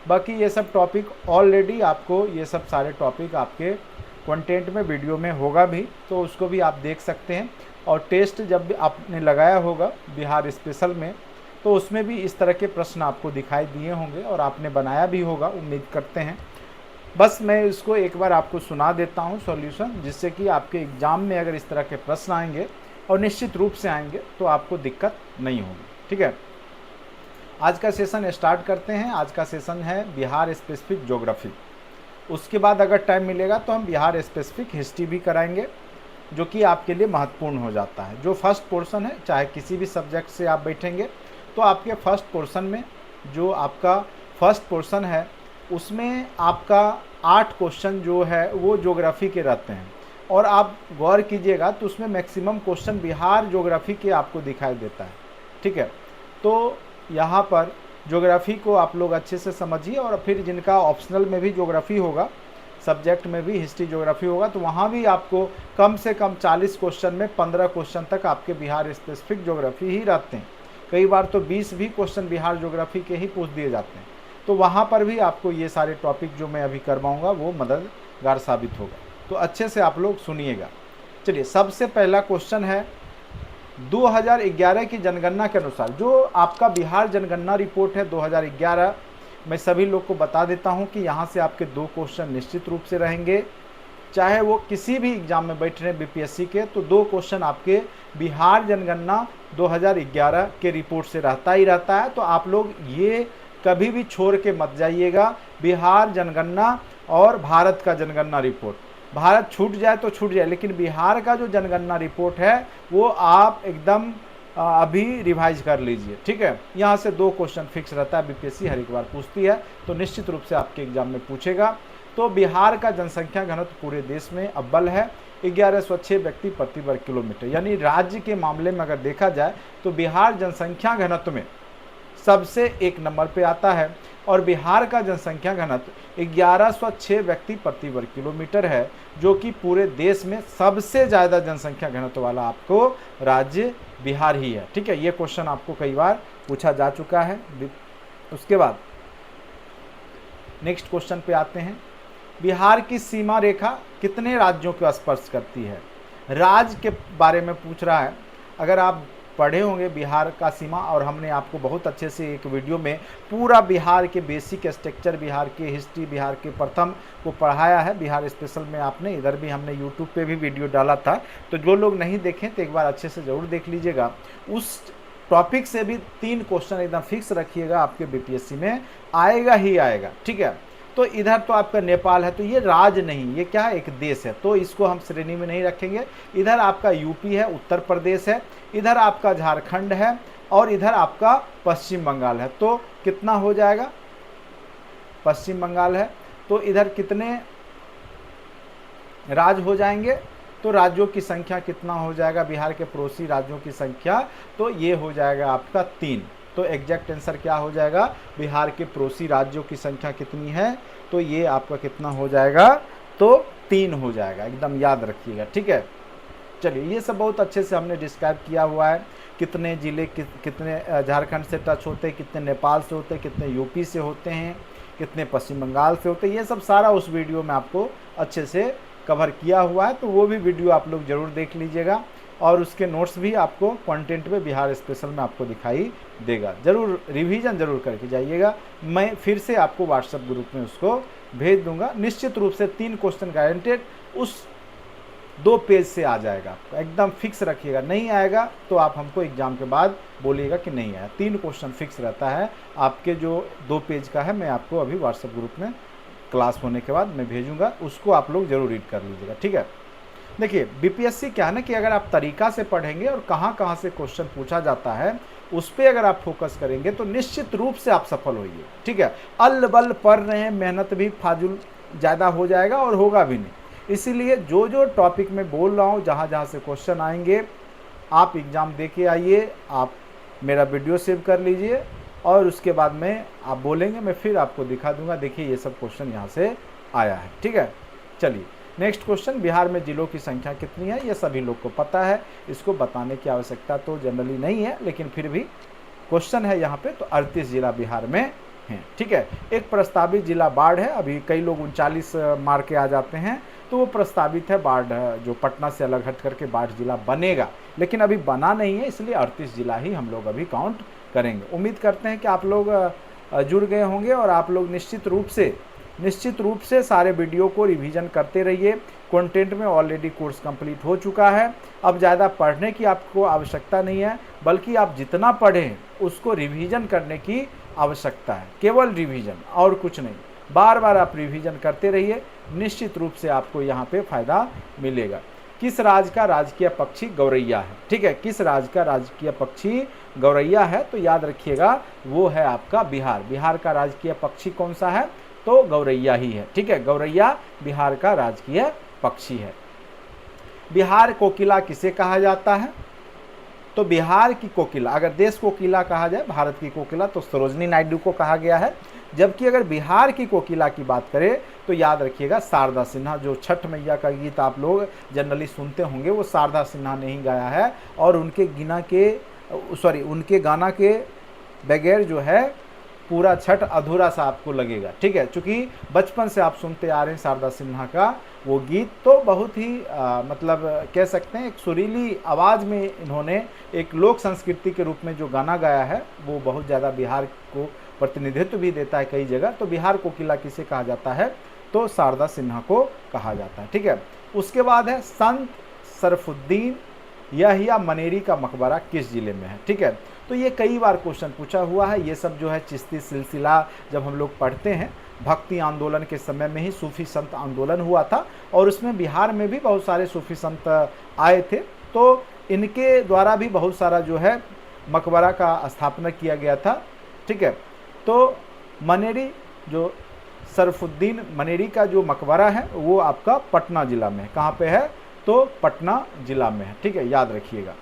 बाकी ये सब टॉपिक ऑलरेडी आपको, ये सब सारे टॉपिक आपके कंटेंट में वीडियो में होगा भी, तो उसको भी आप देख सकते हैं। और टेस्ट जब भी आपने लगाया होगा बिहार स्पेशल में, तो उसमें भी इस तरह के प्रश्न आपको दिखाई दिए होंगे और आपने बनाया भी होगा, उम्मीद करते हैं। बस मैं इसको एक बार आपको सुना देता हूँ सॉल्यूशन, जिससे कि आपके एग्ज़ाम में अगर इस तरह के प्रश्न आएंगे, और निश्चित रूप से आएंगे, तो आपको दिक्कत नहीं होगी। ठीक है, आज का सेशन स्टार्ट करते हैं। आज का सेशन है बिहार स्पेसिफिक ज्योग्राफी। उसके बाद अगर टाइम मिलेगा तो हम बिहार स्पेसिफिक हिस्ट्री भी कराएंगे, जो कि आपके लिए महत्वपूर्ण हो जाता है। जो फर्स्ट पोर्शन है, चाहे किसी भी सब्जेक्ट से आप बैठेंगे, तो आपके फर्स्ट पोर्शन में, जो आपका फर्स्ट पोर्शन है, उसमें आपका 8 क्वेश्चन जो है वो ज्योग्राफी के रहते हैं। और आप गौर कीजिएगा तो उसमें मैक्सिमम क्वेश्चन बिहार ज्योग्राफी के आपको दिखाई देता है। ठीक है, तो यहाँ पर ज्योग्राफी को आप लोग अच्छे से समझिए। और फिर जिनका ऑप्शनल में भी ज्योग्राफी होगा, सब्जेक्ट में भी हिस्ट्री ज्योग्राफी होगा, तो वहाँ भी आपको कम से कम 40 क्वेश्चन में 15 क्वेश्चन तक आपके बिहार स्पेसिफिक ज्योग्राफी ही रहते हैं। कई बार तो 20 भी क्वेश्चन बिहार ज्योग्राफी के ही पूछ दिए जाते हैं। तो वहाँ पर भी आपको ये सारे टॉपिक जो मैं अभी करवाऊँगा वो मददगार साबित होगा। तो अच्छे से आप लोग सुनिएगा। चलिए, सबसे पहला क्वेश्चन है 2011 की जनगणना के अनुसार, जो आपका बिहार जनगणना रिपोर्ट है 2011, मैं सभी लोग को बता देता हूं कि यहाँ से आपके 2 क्वेश्चन निश्चित रूप से रहेंगे। चाहे वो किसी भी एग्जाम में बैठ रहे हैं बीपीएससी के, तो 2 क्वेश्चन आपके बिहार जनगणना 2011 के रिपोर्ट से रहता ही रहता है। तो आप लोग ये कभी भी छोड़ के मत जाइएगा, बिहार जनगणना और भारत का जनगणना रिपोर्ट। भारत छूट जाए तो छूट जाए, लेकिन बिहार का जो जनगणना रिपोर्ट है वो आप एकदम अभी रिवाइज कर लीजिए। ठीक है, यहाँ से 2 क्वेश्चन फिक्स रहता है, बीपीएससी हर एक बार पूछती है, तो निश्चित रूप से आपके एग्जाम में पूछेगा। तो बिहार का जनसंख्या घनत्व पूरे देश में अव्वल है, 1106 व्यक्ति प्रति वर्ग किलोमीटर। यानी राज्य के मामले में अगर देखा जाए तो बिहार जनसंख्या घनत्व में सबसे 1 नंबर पे आता है। और बिहार का जनसंख्या घनत्व 1106 व्यक्ति प्रति वर्ग किलोमीटर है, जो कि पूरे देश में सबसे ज़्यादा जनसंख्या घनत्व वाला आपको राज्य बिहार ही है। ठीक है, ये क्वेश्चन आपको कई बार पूछा जा चुका है। उसके बाद नेक्स्ट क्वेश्चन पे आते हैं। बिहार की सीमा रेखा कितने राज्यों को स्पर्श करती है? राज्य के बारे में पूछ रहा है। अगर आप पढ़े होंगे बिहार का सीमा, और हमने आपको बहुत अच्छे से एक वीडियो में पूरा बिहार के बेसिक स्ट्रक्चर, बिहार के हिस्ट्री, बिहार के प्रथम को पढ़ाया है बिहार स्पेशल में। आपने इधर भी हमने यूट्यूब पे भी वीडियो डाला था, तो जो लोग नहीं देखें तो एक बार अच्छे से ज़रूर देख लीजिएगा। उस टॉपिक से भी 3 क्वेश्चन एकदम फिक्स रखिएगा, आपके बीपीएससी में आएगा ही आएगा। ठीक है, तो इधर तो आपका नेपाल है, तो ये राज्य नहीं, ये क्या है, एक देश है, तो इसको हम श्रेणी में नहीं रखेंगे। इधर आपका यूपी है, उत्तर प्रदेश है, इधर आपका झारखंड है, और इधर आपका पश्चिम बंगाल है। तो कितना हो जाएगा, पश्चिम बंगाल है, तो इधर कितने राज्य हो जाएंगे? तो राज्यों की संख्या कितना हो जाएगा, बिहार के पड़ोसी राज्यों की संख्या, तो ये हो जाएगा आपका 3। तो एग्जैक्ट आंसर क्या हो जाएगा, बिहार के पड़ोसी राज्यों की संख्या कितनी है, तो ये आपका कितना हो जाएगा, तो 3 हो जाएगा, एकदम याद रखिएगा। ठीक है, चलिए, ये सब बहुत अच्छे से हमने डिस्क्राइब किया हुआ है। कितने ज़िले कितने झारखंड से टच होते हैं, कितने नेपाल से होते हैं, कितने यूपी से होते हैं, कितने पश्चिम बंगाल से होते हैं, ये सब सारा उस वीडियो में आपको अच्छे से कवर किया हुआ है। तो वो भी वीडियो आप लोग ज़रूर देख लीजिएगा, और उसके नोट्स भी आपको कंटेंट में बिहार स्पेशल में आपको दिखाई देगा। ज़रूर रिवीजन ज़रूर करके जाइएगा। मैं फिर से आपको व्हाट्सएप ग्रुप में उसको भेज दूंगा। निश्चित रूप से 3 क्वेश्चन गारंटेड उस 2 पेज से आ जाएगा, आपको एकदम फिक्स रखिएगा। नहीं आएगा तो आप हमको एग्जाम के बाद बोलिएगा कि नहीं आया। 3 क्वेश्चन फिक्स रहता है आपके, जो 2 पेज का है, मैं आपको अभी व्हाट्सएप ग्रुप में क्लास होने के बाद मैं भेजूंगा, उसको आप लोग जरूर रीड कर लीजिएगा। ठीक है, देखिए बीपीएससी क्या है ना कि अगर आप तरीका से पढ़ेंगे और कहाँ कहाँ से क्वेश्चन पूछा जाता है उस पर अगर आप फोकस करेंगे तो निश्चित रूप से आप सफल होइए। ठीक है, अल बल पढ़ रहे हैं, मेहनत भी फाजुल ज़्यादा हो जाएगा और होगा भी नहीं। इसीलिए जो जो टॉपिक मैं बोल रहा हूँ, जहाँ जहाँ से क्वेश्चन आएंगे, आप एग्ज़ाम दे के आइए, आप मेरा वीडियो सेव कर लीजिए, और उसके बाद में आप बोलेंगे, मैं फिर आपको दिखा दूंगा, देखिए ये सब क्वेश्चन यहाँ से आया है। ठीक है, चलिए नेक्स्ट क्वेश्चन, बिहार में जिलों की संख्या कितनी है? ये सभी लोग को पता है, इसको बताने की आवश्यकता तो जनरली नहीं है, लेकिन फिर भी क्वेश्चन है यहाँ पे। तो 38 जिला बिहार में हैं। ठीक है, एक प्रस्तावित जिला बाढ़ है। अभी कई लोग 39 मार के आ जाते हैं, तो वो प्रस्तावित है बाढ़, जो पटना से अलग हट करके बाढ़ जिला बनेगा, लेकिन अभी बना नहीं है, इसलिए 38 जिला ही हम लोग अभी काउंट करेंगे। उम्मीद करते हैं कि आप लोग जुड़ गए होंगे और आप लोग निश्चित रूप से सारे वीडियो को रिवीजन करते रहिए। कंटेंट में ऑलरेडी कोर्स कंप्लीट हो चुका है, अब ज़्यादा पढ़ने की आपको आवश्यकता नहीं है, बल्कि आप जितना पढ़ें उसको रिवीजन करने की आवश्यकता है, केवल रिवीजन और कुछ नहीं। बार बार आप रिवीजन करते रहिए, निश्चित रूप से आपको यहाँ पे फायदा मिलेगा। किस राज्य का राजकीय पक्षी गौरैया है? ठीक है, किस राज्य का राजकीय पक्षी गौरैया है? तो याद रखिएगा वो है आपका बिहार। बिहार का राजकीय पक्षी कौन सा है? तो गौरैया ही है। ठीक है, गौरैया बिहार का राजकीय पक्षी है। बिहार कोकिला किसे कहा जाता है? तो बिहार की कोकिला, अगर देश कोकिला कहा जाए भारत की कोकिला, तो सरोजनी नायडू को कहा गया है। जबकि अगर बिहार की कोकिला की बात करें तो याद रखिएगा शारदा सिन्हा, जो छठ मैया का गीत आप लोग जनरली सुनते होंगे, वो शारदा सिन्हा ने ही गाया है। और उनके गाना के बगैर जो है पूरा छठ अधूरा सा आपको लगेगा। ठीक है, चूँकि बचपन से आप सुनते आ रहे हैं शारदा सिन्हा का वो गीत, तो बहुत ही मतलब कह सकते हैं एक सुरीली आवाज़ में इन्होंने एक लोक संस्कृति के रूप में जो गाना गाया है, वो बहुत ज़्यादा बिहार को प्रतिनिधित्व भी देता है कई जगह। तो बिहार कोकिला किसे कहा जाता है? तो शारदा सिन्हा को कहा जाता है। ठीक है, उसके बाद है संत सरफुद्दीन यहिया मनेरी का मकबरा किस जिले में है? ठीक है, तो ये कई बार क्वेश्चन पूछा हुआ है। ये सब जो है चिश्ती सिलसिला जब हम लोग पढ़ते हैं, भक्ति आंदोलन के समय में ही सूफी संत आंदोलन हुआ था, और उसमें बिहार में भी बहुत सारे सूफी संत आए थे, तो इनके द्वारा भी बहुत सारा जो है मकबरा का स्थापना किया गया था। ठीक है, तो मनेरी, जो सरफुद्दीन मनेरी का जो मकबरा है वो आपका पटना जिला में है। कहाँ पे है? तो पटना जिला में है। ठीक है, याद रखिएगा।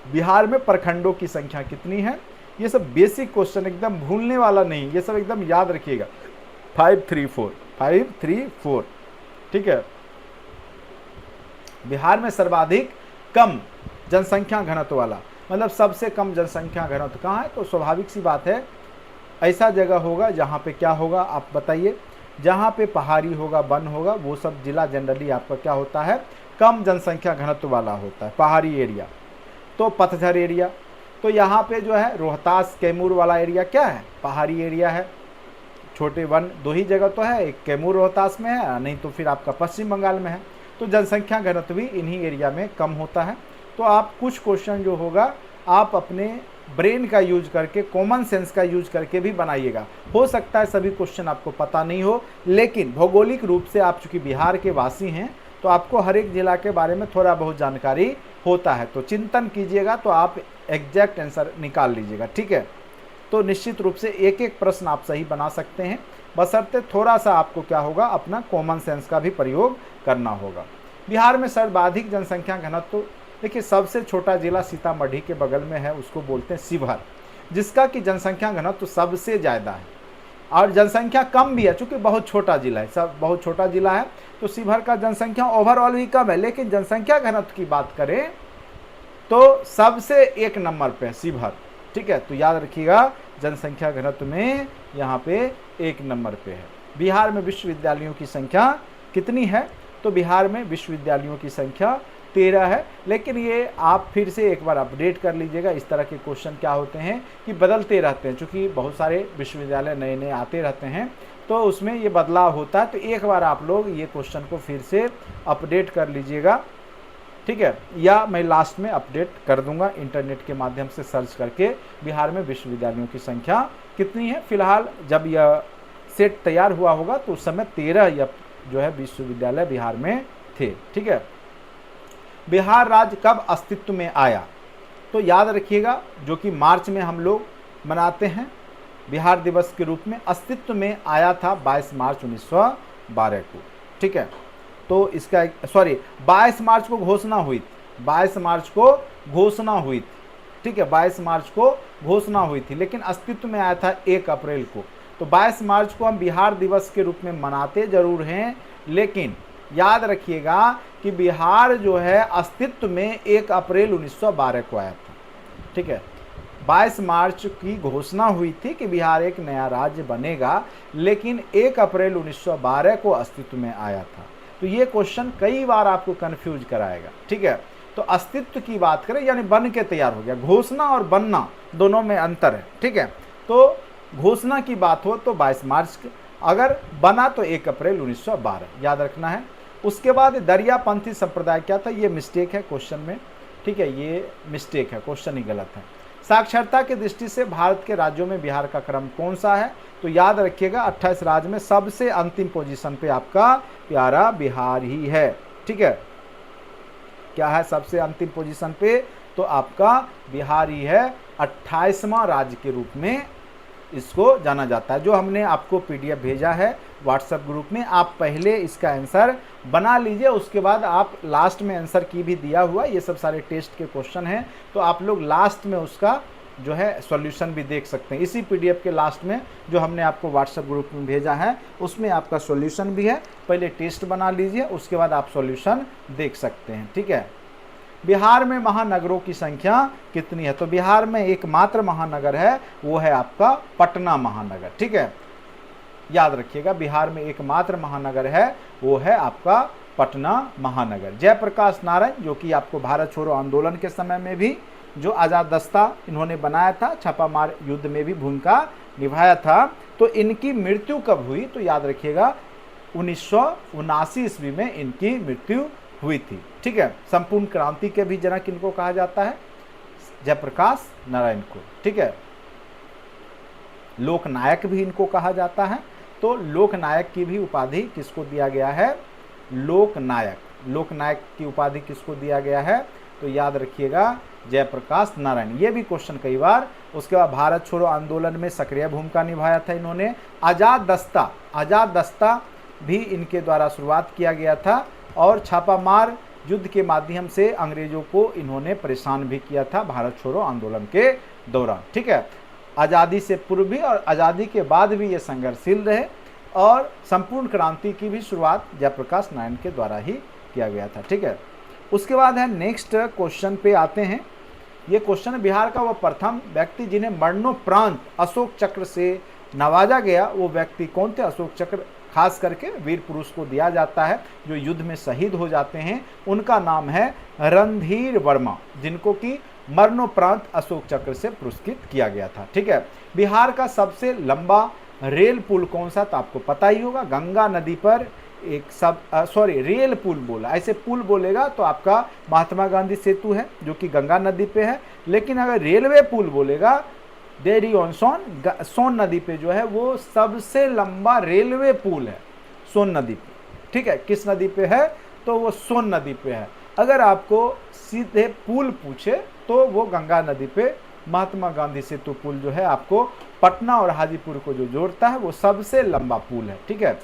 बिहार में प्रखंडों की संख्या कितनी है? ये सब बेसिक क्वेश्चन, एकदम भूलने वाला नहीं, ये सब एकदम याद रखिएगा। 534। ठीक है, बिहार में सर्वाधिक कम जनसंख्या घनत्व वाला, मतलब सबसे कम जनसंख्या घनत्व कहाँ है? तो स्वाभाविक सी बात है, ऐसा जगह होगा जहाँ पे क्या होगा आप बताइए, जहाँ पे पहाड़ी होगा, वन होगा, वो सब जिला जनरली आपका क्या होता है? कम जनसंख्या घनत्व वाला होता है, पहाड़ी एरिया। तो पतझड़ एरिया, तो यहाँ पे जो है रोहतास कैमूर वाला एरिया क्या है? पहाड़ी एरिया है। छोटे वन दो ही जगह तो है, एक कैमूर रोहतास में है, नहीं तो फिर आपका पश्चिम बंगाल में है। तो जनसंख्या घनत्व भी इन्हीं एरिया में कम होता है। तो आप कुछ क्वेश्चन जो होगा आप अपने ब्रेन का यूज करके, कॉमन सेंस का यूज करके भी बनाइएगा। हो सकता है सभी क्वेश्चन आपको पता नहीं हो, लेकिन भौगोलिक रूप से आप चूँकि बिहार के वासी हैं तो आपको हर एक जिला के बारे में थोड़ा बहुत जानकारी होता है। तो चिंतन कीजिएगा तो आप एग्जैक्ट आंसर निकाल लीजिएगा। ठीक है, तो निश्चित रूप से एक एक प्रश्न आप सही बना सकते हैं, बशर्ते थोड़ा सा आपको क्या होगा, अपना कॉमन सेंस का भी प्रयोग करना होगा। बिहार में सर्वाधिक जनसंख्या घनत्व, देखिए सबसे छोटा जिला सीतामढ़ी के बगल में है, उसको बोलते हैं शिवहर, जिसका कि जनसंख्या घनत्व सबसे ज़्यादा है, और जनसंख्या कम भी है, चूँकि बहुत छोटा जिला है, सब बहुत छोटा जिला है, तो शिवहर का जनसंख्या ओवरऑल भी कम है। लेकिन जनसंख्या घनत्व की बात करें तो सबसे एक नंबर पे है शिवहर। ठीक है, तो याद रखिएगा जनसंख्या घनत्व में यहाँ पे एक नंबर पे है। बिहार में विश्वविद्यालयों की संख्या कितनी है? तो बिहार में विश्वविद्यालयों की संख्या 13 है। लेकिन ये आप फिर से एक बार अपडेट कर लीजिएगा, इस तरह के क्वेश्चन क्या होते हैं कि बदलते रहते हैं, चूँकि बहुत सारे विश्वविद्यालय नए नए आते रहते हैं, तो उसमें ये बदलाव होता है। तो एक बार आप लोग ये क्वेश्चन को फिर से अपडेट कर लीजिएगा। ठीक है, या मैं लास्ट में अपडेट कर दूंगा इंटरनेट के माध्यम से सर्च करके बिहार में विश्वविद्यालयों की संख्या कितनी है। फिलहाल जब यह सेट तैयार हुआ होगा तो उस समय 13 या जो है विश्वविद्यालय बिहार में थे। ठीक है, बिहार राज्य कब अस्तित्व में आया? तो याद रखिएगा, जो कि मार्च में हम लोग मनाते हैं बिहार दिवस के रूप में, अस्तित्व में आया था 22 मार्च 1912 को। ठीक है, तो इसका 22 मार्च को घोषणा हुई थी, 22 मार्च को घोषणा हुई थी। ठीक है, 22 मार्च को घोषणा हुई थी, लेकिन अस्तित्व में आया था 1 अप्रैल को। तो 22 मार्च को हम बिहार दिवस के रूप में मनाते जरूर हैं, लेकिन याद रखिएगा कि बिहार जो है अस्तित्व में 1 अप्रैल 1912 को आया था। ठीक है, 22 मार्च की घोषणा हुई थी कि बिहार एक नया राज्य बनेगा, लेकिन 1 अप्रैल 1912 को अस्तित्व में आया था। तो ये क्वेश्चन कई बार आपको कंफ्यूज कराएगा, ठीक है। तो अस्तित्व की बात करें यानी बन के तैयार हो गया, घोषणा और बनना दोनों में अंतर है, ठीक है। तो घोषणा की बात हो तो 22 मार्च, अगर बना तो 1 अप्रैल 1912, याद रखना है। उसके बाद दरियापंथी संप्रदाय क्या था, ये मिस्टेक है क्वेश्चन में, ठीक है, ये मिस्टेक है, क्वेश्चन ही गलत है। साक्षरता की दृष्टि से भारत के राज्यों में बिहार का क्रम कौन सा है, तो याद रखिएगा 28 राज्य में सबसे अंतिम पोजीशन पे आपका प्यारा बिहार ही है, ठीक है। क्या है सबसे अंतिम पोजीशन पे, तो आपका बिहार ही है, 28वां राज्य के रूप में इसको जाना जाता है। जो हमने आपको पीडीएफ भेजा है व्हाट्सएप ग्रुप में, आप पहले इसका आंसर बना लीजिए, उसके बाद आप लास्ट में आंसर की भी दिया हुआ, ये सब सारे टेस्ट के क्वेश्चन हैं, तो आप लोग लास्ट में उसका जो है सॉल्यूशन भी देख सकते हैं। इसी पीडीएफ के लास्ट में जो हमने आपको व्हाट्सएप ग्रुप में भेजा है उसमें आपका सॉल्यूशन भी है, पहले टेस्ट बना लीजिए, उसके बाद आप सॉल्यूशन देख सकते हैं, ठीक है। बिहार में महानगरों की संख्या कितनी है, तो बिहार में एकमात्र महानगर है, वो है आपका पटना महानगर, ठीक है, याद रखिएगा। बिहार में एकमात्र महानगर है, वो है आपका पटना महानगर। जयप्रकाश नारायण, जो कि आपको भारत छोड़ो आंदोलन के समय में भी जो आज़ाद दस्ता इन्होंने बनाया था, छापामार युद्ध में भी भूमिका निभाया था, तो इनकी मृत्यु कब हुई, तो याद रखिएगा 1979 ईस्वी में इनकी मृत्यु हुई थी, ठीक है। संपूर्ण क्रांति के भी जनक इनको कहा जाता है, जयप्रकाश नारायण को, ठीक है। लोकनायक भी इनको कहा जाता है, तो लोकनायक की भी उपाधि किसको दिया गया है, लोकनायक, लोकनायक की उपाधि किसको दिया गया है, तो याद रखिएगा जयप्रकाश नारायण। ये भी क्वेश्चन कई बार। उसके बाद भारत छोड़ो आंदोलन में सक्रिय भूमिका निभाया था इन्होंने। आज़ाद दस्ता भी इनके द्वारा शुरुआत किया गया था, और छापामार युद्ध के माध्यम से अंग्रेजों को इन्होंने परेशान भी किया था भारत छोड़ो आंदोलन के दौरान, ठीक है। आज़ादी से पूर्व भी और आज़ादी के बाद भी ये संघर्षशील रहे, और संपूर्ण क्रांति की भी शुरुआत जयप्रकाश नारायण के द्वारा ही किया गया था, ठीक है। उसके बाद है नेक्स्ट क्वेश्चन पे आते हैं। ये क्वेश्चन, बिहार का वो प्रथम व्यक्ति जिन्हें मरणोपरांत अशोक चक्र से नवाजा गया, वो व्यक्ति कौन थे। अशोक चक्र खास करके वीर पुरुष को दिया जाता है जो युद्ध में शहीद हो जाते हैं, उनका नाम है रणधीर वर्मा, जिनको कि मरणोपरांत अशोक चक्र से पुरस्कृत किया गया था, ठीक है। बिहार का सबसे लंबा रेल पुल कौन सा, तो आपको पता ही होगा, गंगा नदी पर एक रेल पुल बोला, ऐसे पुल बोलेगा तो आपका महात्मा गांधी सेतु है जो कि गंगा नदी पे है, लेकिन अगर रेलवे पुल बोलेगा डेरी ऑन सोन नदी पे जो है वो सबसे लंबा रेलवे पुल है सोन नदी पे, ठीक है। किस नदी पे है, तो वो सोन नदी पे है। अगर आपको सीधे पुल पूछे तो वो गंगा नदी पे महात्मा गांधी सेतु पुल जो है आपको पटना और हाजीपुर को जो जोड़ता है वो सबसे लंबा पुल है, ठीक है।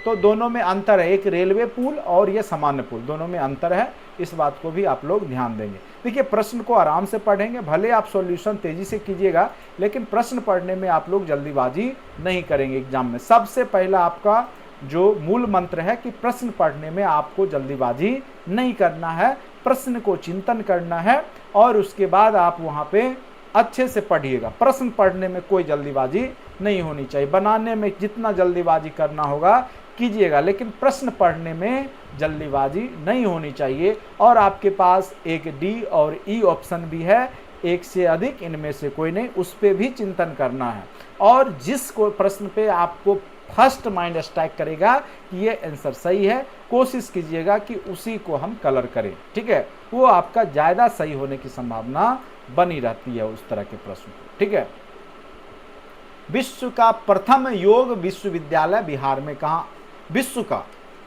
तो दोनों में अंतर है, एक रेलवे पुल और ये सामान्य पुल, दोनों में अंतर है, इस बात को भी आप लोग ध्यान देंगे। देखिए प्रश्न को आराम से पढ़ेंगे, भले आप सॉल्यूशन तेजी से कीजिएगा, लेकिन प्रश्न पढ़ने में आप लोग जल्दीबाजी नहीं करेंगे एग्जाम में। सबसे पहला आपका जो मूल मंत्र है कि प्रश्न पढ़ने में आपको जल्दीबाजी नहीं करना है, प्रश्न को चिंतन करना है, और उसके बाद आप वहाँ पे अच्छे से पढ़िएगा। प्रश्न पढ़ने में कोई जल्दीबाजी नहीं होनी चाहिए, बनाने में जितना जल्दीबाजी करना होगा कीजिएगा, लेकिन प्रश्न पढ़ने में जल्दीबाजी नहीं होनी चाहिए। और आपके पास एक डी और ई ऑप्शन भी है, एक से अधिक इनमें से कोई नहीं, उस पर भी चिंतन करना है। और जिस को प्रश्न पे आपको फर्स्ट माइंड स्ट्राइक करेगा कि ये आंसर सही है, कोशिश कीजिएगा कि उसी को हम कलर करें, ठीक है। वो आपका ज़्यादा सही होने की संभावना बनी रहती है उस तरह के प्रश्न, ठीक है। विश्व का प्रथम योग विश्वविद्यालय बिहार में कहाँ, विश्व का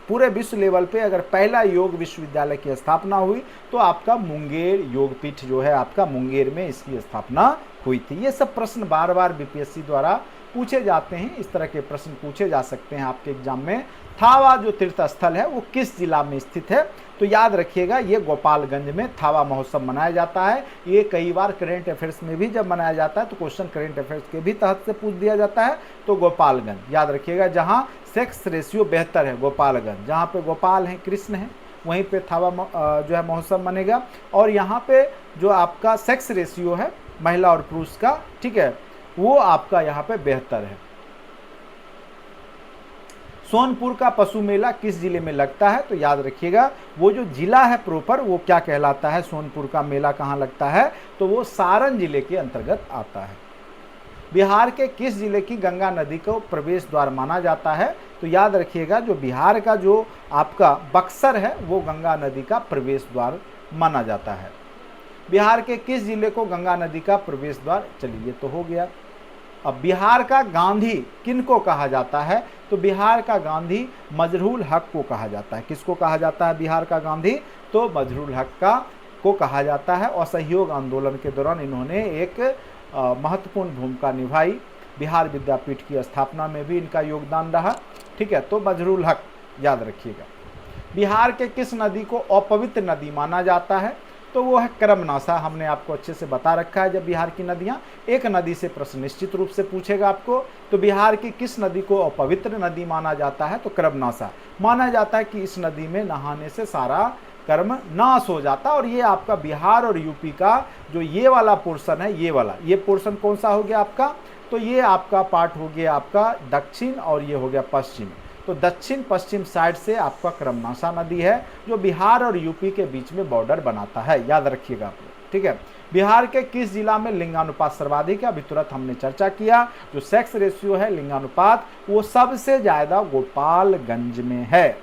पूरे विश्व लेवल पे अगर पहला योग विश्वविद्यालय की स्थापना हुई तो आपका मुंगेर योगपीठ जो है आपका मुंगेर में इसकी स्थापना हुई थी। ये सब प्रश्न बार बार बीपीएससी द्वारा पूछे जाते हैं, इस तरह के प्रश्न पूछे जा सकते हैं आपके एग्जाम में। थावा जो तीर्थ स्थल है वो किस जिला में स्थित है, तो याद रखिएगा ये गोपालगंज में थावा महोत्सव मनाया जाता है। ये कई बार करेंट अफेयर्स में भी जब मनाया जाता है तो क्वेश्चन करेंट अफेयर्स के भी तहत से पूछ दिया जाता है। तो गोपालगंज याद रखिएगा, जहाँ सेक्स रेशियो बेहतर है गोपालगंज, जहाँ पे गोपाल हैं कृष्ण हैं वहीं पे थावा जो है महोत्सव मनेगा। और यहाँ पे जो आपका सेक्स रेशियो है महिला और पुरुष का, ठीक है, वो आपका यहाँ पे बेहतर है। सोनपुर का पशु मेला किस जिले में लगता है? तो याद रखिएगा वो जो जिला है प्रॉपर वो क्या कहलाता है, सोनपुर का मेला कहाँ लगता है, तो वो सारण जिले के अंतर्गत आता है। बिहार के किस जिले की गंगा नदी को प्रवेश द्वार माना जाता है? तो याद रखिएगा जो बिहार का जो आपका बक्सर है वो गंगा नदी का प्रवेश द्वार माना जाता है। बिहार के किस जिले को गंगा नदी का प्रवेश द्वार, चलिए तो हो गया। अब बिहार का गांधी किनको कहा जाता है? तो बिहार का गांधी मजरूल हक को कहा जाता है। किसको कहा जाता है बिहार का गांधी? तो मजरूल हक को कहा जाता है। असहयोग आंदोलन के दौरान इन्होंने एक महत्वपूर्ण भूमिका निभाई। बिहार विद्यापीठ की स्थापना में भी इनका योगदान रहा, ठीक है, तो मजरूल हक याद रखिएगा। बिहार के किस नदी को अपवित्र नदी माना जाता है? तो वो है कर्मनाशा। हमने आपको अच्छे से बता रखा है। जब बिहार की नदियाँ, एक नदी से प्रश्न निश्चित रूप से पूछेगा आपको, तो बिहार की किस नदी को अपवित्र नदी माना जाता है? तो कर्मनाशा। माना जाता है कि इस नदी में नहाने से सारा कर्म नाश हो जाता। और ये आपका बिहार और यूपी का जो ये वाला पोर्शन है, ये पोर्शन कौन सा हो गया आपका? तो ये आपका पार्ट हो गया आपका दक्षिण और ये हो गया पश्चिम। तो दक्षिण पश्चिम साइड से आपका कर्मनाशा नदी है जो बिहार और यूपी के बीच में बॉर्डर बनाता है, याद रखिएगा आप लोग, ठीक है। बिहार के किस जिला में लिंगानुपात सर्वाधिक है? अभी तुरंत हमने चर्चा किया। जो सेक्स रेशियो है लिंगानुपात वो सबसे ज़्यादा गोपालगंज में है।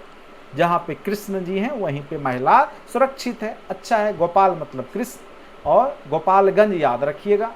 जहाँ पे कृष्ण जी हैं वहीं पे महिला सुरक्षित है। अच्छा है, गोपाल मतलब कृष्ण और गोपालगंज याद रखिएगा।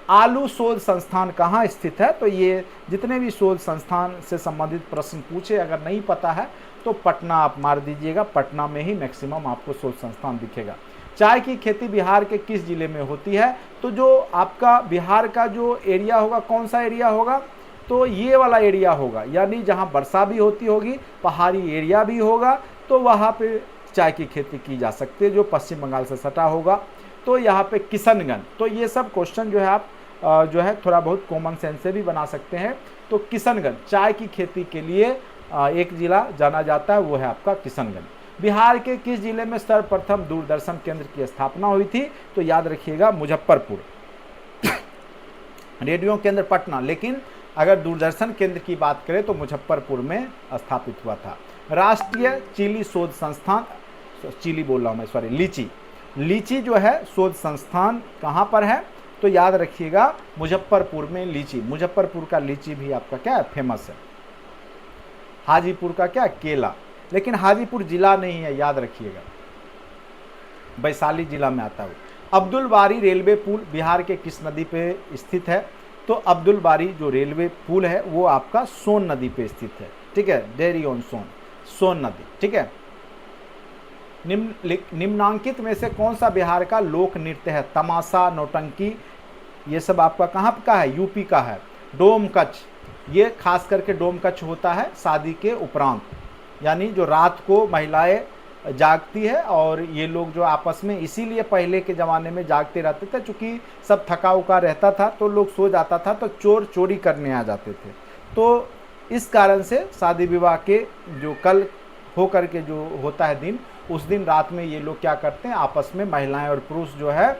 आलू शोध संस्थान कहाँ स्थित है? तो ये जितने भी शोध संस्थान से संबंधित प्रश्न पूछे, अगर नहीं पता है तो पटना आप मार दीजिएगा, पटना में ही मैक्सिमम आपको शोध संस्थान दिखेगा। चाय की खेती बिहार के किस जिले में होती है? तो जो आपका बिहार का जो एरिया होगा, कौन सा एरिया होगा? तो ये वाला एरिया होगा, यानी जहाँ वर्षा भी होती होगी, पहाड़ी एरिया भी होगा, तो वहाँ पे चाय की खेती की जा सकती है, जो पश्चिम बंगाल से सटा होगा। तो यहाँ पे किशनगंज। तो ये सब क्वेश्चन जो है आप जो है थोड़ा बहुत कॉमन सेंस से भी बना सकते हैं। तो किशनगंज चाय की खेती के लिए एक जिला जाना जाता है, वो है आपका किशनगंज। बिहार के किस जिले में सर्वप्रथम दूरदर्शन केंद्र की स्थापना हुई थी? तो याद रखिएगा मुजफ्फरपुर। रेडियो केंद्र पटना, लेकिन अगर दूरदर्शन केंद्र की बात करें तो मुजफ्फरपुर में स्थापित हुआ था। राष्ट्रीय चीली शोध संस्थान, चीली बोल रहा हूँ मैं, सॉरी, लीची जो है शोध संस्थान कहाँ पर है? तो याद रखिएगा मुजफ्फरपुर में लीची। मुजफ्फरपुर का लीची भी आपका क्या है? फेमस है। हाजीपुर का क्या? केला। लेकिन हाजीपुर जिला नहीं है, याद रखिएगा, वैशाली जिला में आता है। अब्दुल बारी रेलवे पुल बिहार के किस नदी पे स्थित है? तो अब्दुल बारी जो रेलवे पुल है वो आपका सोन नदी पे स्थित है, ठीक है, डेरी ऑन सोन नदी, ठीक है। निम्नांकित में से कौन सा बिहार का लोक नृत्य है? तमाशा, नौटंकी, ये सब आपका कहाँ का है? यूपी का है। डोम कच, ये खास करके डोम कच होता है शादी के उपरांत, यानी जो रात को महिलाएं जागती है और ये लोग जो आपस में, इसीलिए पहले के ज़माने में जागते रहते थे, चूँकि सब थका उका रहता था तो लोग सो जाता था तो चोर चोरी करने आ जाते थे। तो इस कारण से शादी विवाह के जो कल हो करके जो होता है दिन, उस दिन रात में ये लोग क्या करते हैं, आपस में महिलाएं और पुरुष जो है,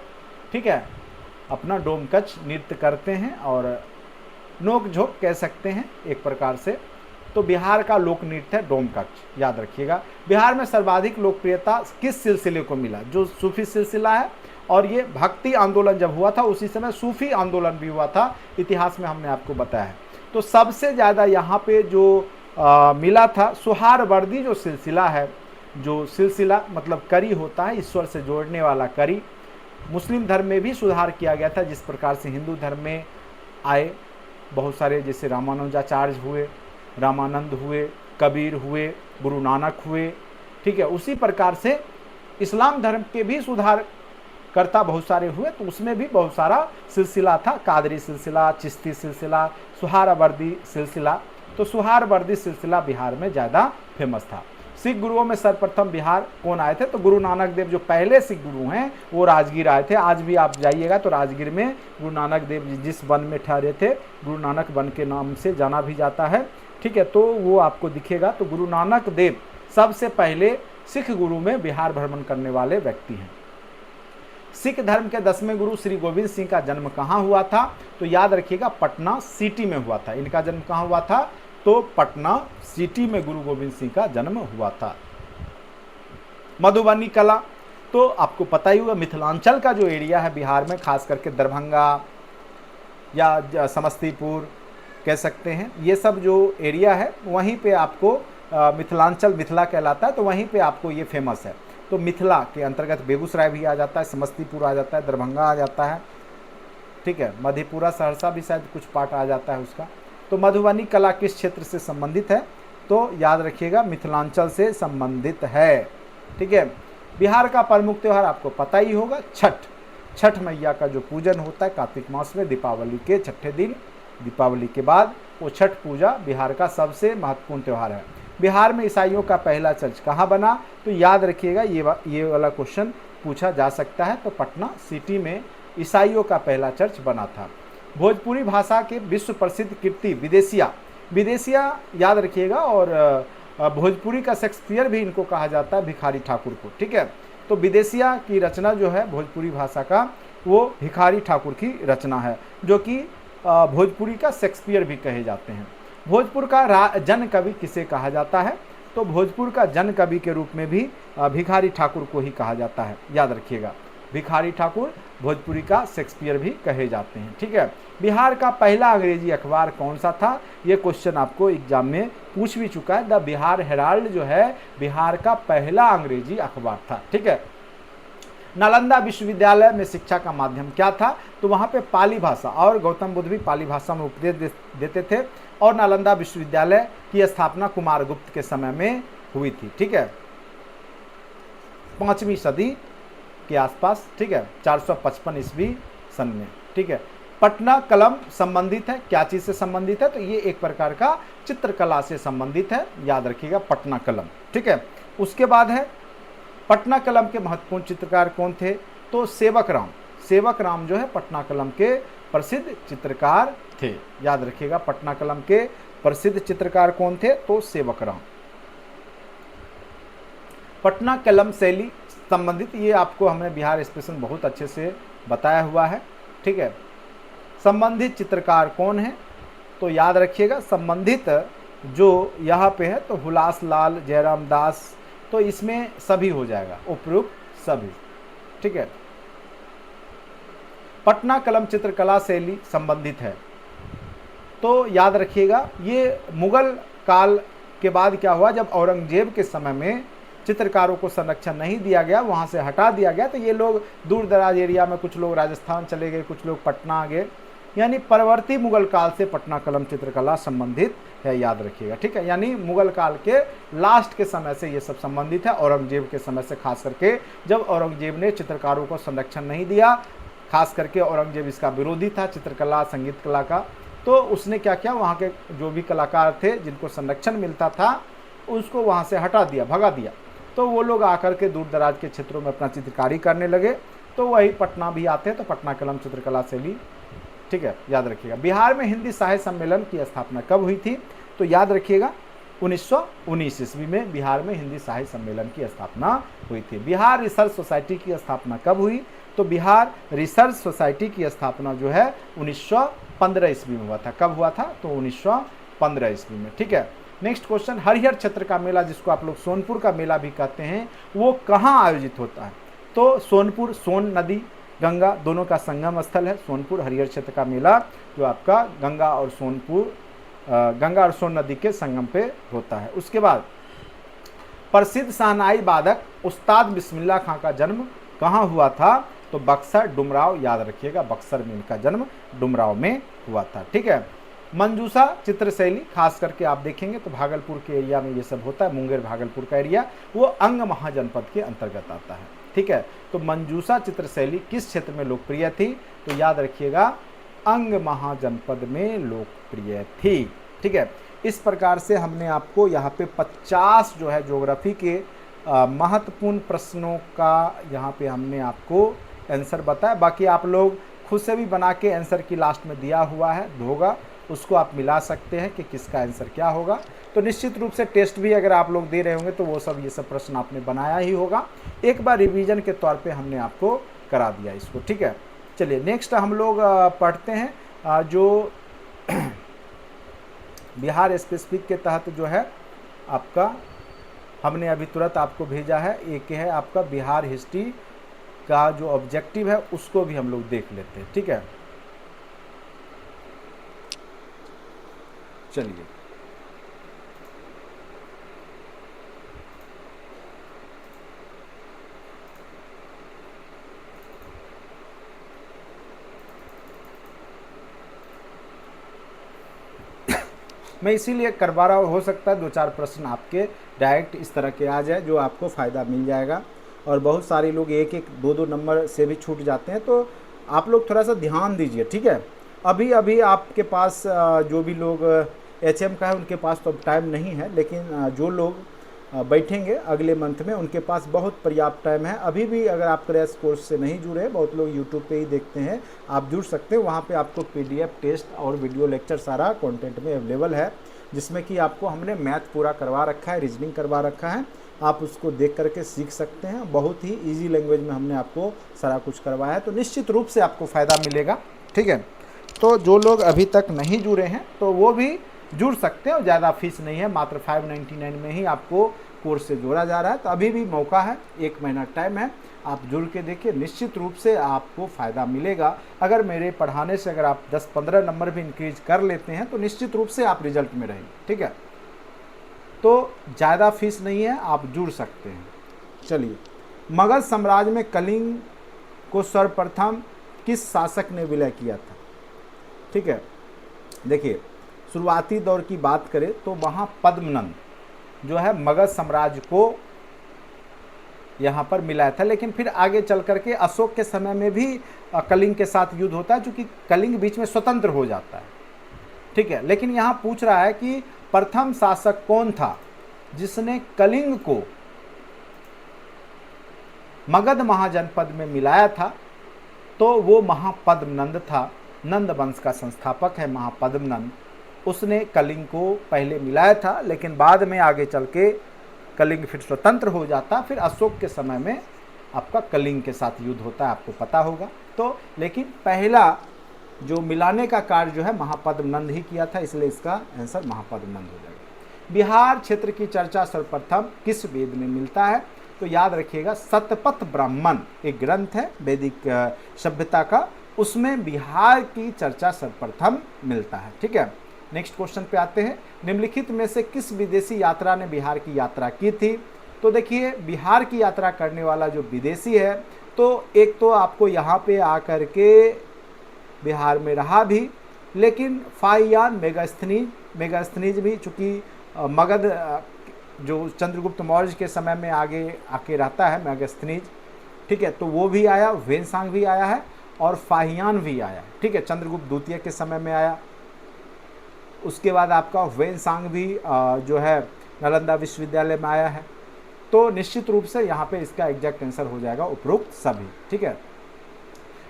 ठीक है, अपना डोमकच नृत्य करते हैं और नोक झोंक कह सकते हैं एक प्रकार से। तो बिहार का लोक नृत्य है डोमकच, याद रखिएगा। बिहार में सर्वाधिक लोकप्रियता किस सिलसिले को मिला? जो सूफी सिलसिला है, और ये भक्ति आंदोलन जब हुआ था उसी समय सूफी आंदोलन भी हुआ था, इतिहास में हमने आपको बताया है। तो सबसे ज़्यादा यहाँ पे जो मिला था सुहारवर्दी जो सिलसिला है, जो सिलसिला मतलब करी होता है, ईश्वर से जोड़ने वाला करी। मुस्लिम धर्म में भी सुधार किया गया था, जिस प्रकार से हिंदू धर्म में आए बहुत सारे, जैसे रामानुजाचार्य हुए, रामानंद हुए, कबीर हुए, गुरु नानक हुए, ठीक है, उसी प्रकार से इस्लाम धर्म के भी सुधार करता बहुत सारे हुए। तो उसमें भी बहुत सारा सिलसिला था, कादरी सिलसिला, चिश्ती सिलसिला, सुहारवर्दी सिलसिला। तो सुहारवर्दी सिलसिला बिहार में ज़्यादा फेमस था। सिख गुरुओं में सर्वप्रथम बिहार कौन आए थे? तो गुरु नानक देव जो पहले सिख गुरु हैं वो राजगीर आए थे। आज भी आप जाइएगा तो राजगीर में गुरु नानक देव जी जिस वन में ठहरे थे, गुरु नानक वन के नाम से जाना भी जाता है, ठीक है, तो वो आपको दिखेगा। तो गुरु नानक देव सबसे पहले सिख गुरु में बिहार भ्रमण करने वाले व्यक्ति हैं। सिख धर्म के 10वें गुरु श्री गोविंद सिंह का जन्म कहाँ हुआ था? तो याद रखिएगा पटना सिटी में हुआ था। इनका जन्म कहाँ हुआ था? तो पटना सिटी में गुरु गोविंद सिंह का जन्म हुआ था। मधुबनी कला, तो आपको पता ही होगा मिथिलांचल का जो एरिया है बिहार में, खास करके दरभंगा या समस्तीपुर कह सकते हैं, ये सब जो एरिया है वहीं पे आपको मिथिलांचल, मिथिला कहलाता है, तो वहीं पे आपको ये फेमस है। तो मिथिला के अंतर्गत बेगूसराय भी आ जाता है, समस्तीपुर आ जाता है, दरभंगा आ जाता है, ठीक है, मधेपुरा सहरसा भी शायद कुछ पार्ट आ जाता है उसका। तो मधुबनी कला किस क्षेत्र से संबंधित है? तो याद रखिएगा मिथिलांचल से संबंधित है, ठीक है। बिहार का प्रमुख त्यौहार आपको पता ही होगा, छठ मैया का जो पूजन होता है कार्तिक मास में दीपावली के छठे दिन, दीपावली के बाद वो छठ पूजा बिहार का सबसे महत्वपूर्ण त्यौहार है। बिहार में ईसाइयों का पहला चर्च कहाँ बना? तो याद रखिएगा ये वाला क्वेश्चन पूछा जा सकता है। तो पटना सिटी में ईसाइयों का पहला चर्च बना था। भोजपुरी भाषा के विश्व प्रसिद्ध कृति विदेशिया याद रखिएगा, और भोजपुरी का शेक्सपियर भी इनको कहा जाता है, भिखारी ठाकुर को, ठीक है। तो विदेशिया की रचना जो है भोजपुरी भाषा का, वो भिखारी ठाकुर की रचना है, जो कि भोजपुरी का शेक्सपियर भी कहे जाते हैं। भोजपुर का जन कवि किसे कहा जाता है? तो भोजपुर का जन कवि के रूप में भी भिखारी ठाकुर को ही कहा जाता है, याद रखिएगा। भिखारी ठाकुर भोजपुरी का शेक्सपियर भी कहे जाते हैं, ठीक है। बिहार का पहला अंग्रेजी अखबार कौन सा था? ये क्वेश्चन आपको एग्जाम में पूछ भी चुका है। द बिहार हेराल्ड जो है बिहार का पहला अंग्रेजी अखबार था, ठीक है। नालंदा विश्वविद्यालय में शिक्षा का माध्यम क्या था? तो वहाँ पे पाली भाषा, और गौतम बुद्ध भी पाली भाषा में उपदेश देते थे। और नालंदा विश्वविद्यालय की स्थापना कुमारगुप्त के समय में हुई थी, ठीक है, 5वीं सदी के आसपास, ठीक है, 455 ईस्वी सन में, ठीक है। पटना कलम संबंधित है, क्या चीज़ से संबंधित है? तो ये एक प्रकार का चित्रकला से संबंधित है, याद रखिएगा पटना कलम, ठीक है। उसके बाद है पटना कलम के महत्वपूर्ण चित्रकार कौन थे? तो सेवक राम जो है पटना कलम के प्रसिद्ध चित्रकार थे, याद रखिएगा पटना कलम के प्रसिद्ध चित्रकार कौन थे? तो सेवक राम। पटना कलम शैली संबंधित, ये आपको हमने बिहार स्पेशल बहुत अच्छे से बताया हुआ है, ठीक है। संबंधित चित्रकार कौन है? तो याद रखिएगा संबंधित जो यहाँ पे है तो हुलास लाल, जयराम दास, तो इसमें सभी हो जाएगा, उपयुक्त सभी, ठीक है। पटना कलम चित्रकला शैली संबंधित है, तो याद रखिएगा ये मुगल काल के बाद क्या हुआ, जब औरंगजेब के समय में चित्रकारों को संरक्षण नहीं दिया गया, वहाँ से हटा दिया गया, तो ये लोग दूर दराज एरिया में, कुछ लोग राजस्थान चले गए, कुछ लोग पटना आ गए, यानी परवर्ती मुगल काल से पटना कलम चित्रकला संबंधित है, याद रखिएगा, ठीक है। यानी मुगल काल के लास्ट के समय से ये सब संबंधित है, औरंगजेब के समय से, खास करके जब औरंगजेब ने चित्रकारों को संरक्षण नहीं दिया, खास करके औरंगजेब इसका विरोधी था चित्रकला संगीत कला का, तो उसने क्या किया, वहाँ के जो भी कलाकार थे जिनको संरक्षण मिलता था उसको वहाँ से हटा दिया, भगा दिया, तो वो लोग आकर के दूर दराज के क्षेत्रों में अपना चित्रकारी करने लगे, तो वही पटना भी आते हैं, तो पटना कलम चित्रकला शैली, ठीक है, याद रखिएगा। बिहार में हिंदी साहित्य सम्मेलन की स्थापना कब हुई थी? तो याद रखिएगा 1919 ईस्वी में बिहार में हिंदी साहित्य सम्मेलन की स्थापना हुई थी। बिहार रिसर्च सोसाइटी की स्थापना कब हुई? तो बिहार रिसर्च सोसाइटी की स्थापना जो है 1915 ईस्वी में हुआ था। कब हुआ था? तो 1915 ईस्वी में, ठीक है। नेक्स्ट क्वेश्चन, हरिहर क्षेत्र का मेला, जिसको आप लोग सोनपुर का मेला भी कहते हैं, वो कहाँ आयोजित होता है? तो सोनपुर, सोन नदी गंगा दोनों का संगम स्थल है सोनपुर। हरिहर क्षेत्र का मेला जो आपका गंगा और सोन नदी के संगम पे होता है। उसके बाद प्रसिद्ध शहनाई वादक उस्ताद बिस्मिल्लाह खां का जन्म कहाँ हुआ था? तो बक्सर, डुमराव, याद रखिएगा बक्सर में इनका जन्म डुमराव में हुआ था, ठीक है। मंजूसा चित्र शैली, खास करके आप देखेंगे तो भागलपुर के एरिया में ये सब होता है, मुंगेर भागलपुर का एरिया, वो अंग महाजनपद के अंतर्गत आता है, ठीक है। तो मंजूसा चित्र शैली किस क्षेत्र में लोकप्रिय थी? तो याद रखिएगा अंग महाजनपद में लोकप्रिय थी, ठीक है। इस प्रकार से हमने आपको यहाँ पे 50 जो है ज्योग्राफी के महत्वपूर्ण प्रश्नों का यहाँ पे हमने आपको आंसर बताया। बाकी आप लोग खुद से भी बना के आंसर की लास्ट में दिया हुआ है होगा, उसको आप मिला सकते हैं कि किसका आंसर क्या होगा। तो निश्चित रूप से टेस्ट भी अगर आप लोग दे रहे होंगे तो वो सब ये सब प्रश्न आपने बनाया ही होगा। एक बार रिवीजन के तौर पे हमने आपको करा दिया इसको, ठीक है। चलिए नेक्स्ट हम लोग पढ़ते हैं जो बिहार स्पेसिफिक के तहत जो है आपका हमने अभी तुरंत आपको भेजा है, एक है आपका बिहार हिस्ट्री का जो ऑब्जेक्टिव है उसको भी हम लोग देख लेते हैं, ठीक है। चलिए मैं इसीलिए करवा रहा हूँ, हो सकता है 2-4 प्रश्न आपके डायरेक्ट इस तरह के आ जाए जो आपको फ़ायदा मिल जाएगा। और बहुत सारे लोग 1-1, 2-2 नंबर से भी छूट जाते हैं, तो आप लोग थोड़ा सा ध्यान दीजिए, ठीक है। अभी अभी आपके पास जो भी लोग HM का है उनके पास तो अब टाइम नहीं है, लेकिन जो लोग बैठेंगे अगले मंथ में उनके पास बहुत पर्याप्त टाइम है। अभी भी अगर आप क्रैश कोर्स से नहीं जुड़े हैं, बहुत लोग यूट्यूब पे ही देखते हैं, आप जुड़ सकते हैं। वहाँ पे आपको PDF टेस्ट और वीडियो लेक्चर सारा कंटेंट में अवेलेबल है, जिसमें कि आपको हमने मैथ पूरा करवा रखा है, रीजनिंग करवा रखा है, आप उसको देख करके सीख सकते हैं। बहुत ही ईजी लैंग्वेज में हमने आपको सारा कुछ करवाया है, तो निश्चित रूप से आपको फ़ायदा मिलेगा, ठीक है। तो जो लोग अभी तक नहीं जुड़े हैं तो वो भी जुड़ सकते हैं, और ज़्यादा फीस नहीं है, मात्र 599 में ही आपको कोर्स से जोड़ा जा रहा है। तो अभी भी मौका है, 1 महीना टाइम है, आप जुड़ के देखिए, निश्चित रूप से आपको फ़ायदा मिलेगा। अगर मेरे पढ़ाने से अगर आप 10-15 नंबर भी इंक्रीज कर लेते हैं तो निश्चित रूप से आप रिजल्ट में रहेंगे, ठीक है। तो ज़्यादा फीस नहीं है, आप जुड़ सकते हैं। चलिए, मगध साम्राज्य में कलिंग को सर्वप्रथम किस शासक ने विलय किया था, ठीक है। देखिए, शुरुआती दौर की बात करें तो वहाँ पद्मनंद जो है मगध साम्राज्य को यहाँ पर मिलाया था, लेकिन फिर आगे चल करके अशोक के समय में भी कलिंग के साथ युद्ध होता है, क्योंकि कलिंग बीच में स्वतंत्र हो जाता है, ठीक है। लेकिन यहाँ पूछ रहा है कि प्रथम शासक कौन था जिसने कलिंग को मगध महाजनपद में मिलाया था, तो वो महापद्मनंद था। नंद वंश का संस्थापक है महापद्मनंद, उसने कलिंग को पहले मिलाया था, लेकिन बाद में आगे चल के कलिंग फिर स्वतंत्र हो जाता, फिर अशोक के समय में आपका कलिंग के साथ युद्ध होता है, आपको पता होगा। तो लेकिन पहला जो मिलाने का कार्य जो है महापद्मनंद ही किया था, इसलिए इसका आंसर महापद्मनंद हो जाएगा। बिहार क्षेत्र की चर्चा सर्वप्रथम किस वेद में मिलता है, तो याद रखिएगा शतपथ ब्राह्मण एक ग्रंथ है वैदिक सभ्यता का, उसमें बिहार की चर्चा सर्वप्रथम मिलता है, ठीक है। नेक्स्ट क्वेश्चन पे आते हैं, निम्नलिखित में से किस विदेशी यात्रा ने बिहार की यात्रा की थी। तो देखिए, बिहार की यात्रा करने वाला जो विदेशी है, तो एक तो आपको यहाँ पे आकर के बिहार में रहा भी, लेकिन फाहियान मेगास्थनीज भी, चूँकि मगध जो चंद्रगुप्त मौर्य के समय में आगे आके रहता है मेगास्थनीज, ठीक है, तो वो भी आया, वेनसांग भी आया है और फाहियान भी आया, ठीक है, चंद्रगुप्त द्वितीय के समय में आया। उसके बाद आपका वेनसांग भी जो है नालंदा विश्वविद्यालय में आया है। तो निश्चित रूप से यहाँ पे इसका एग्जैक्ट आंसर हो जाएगा उपरोक्त सभी, ठीक है।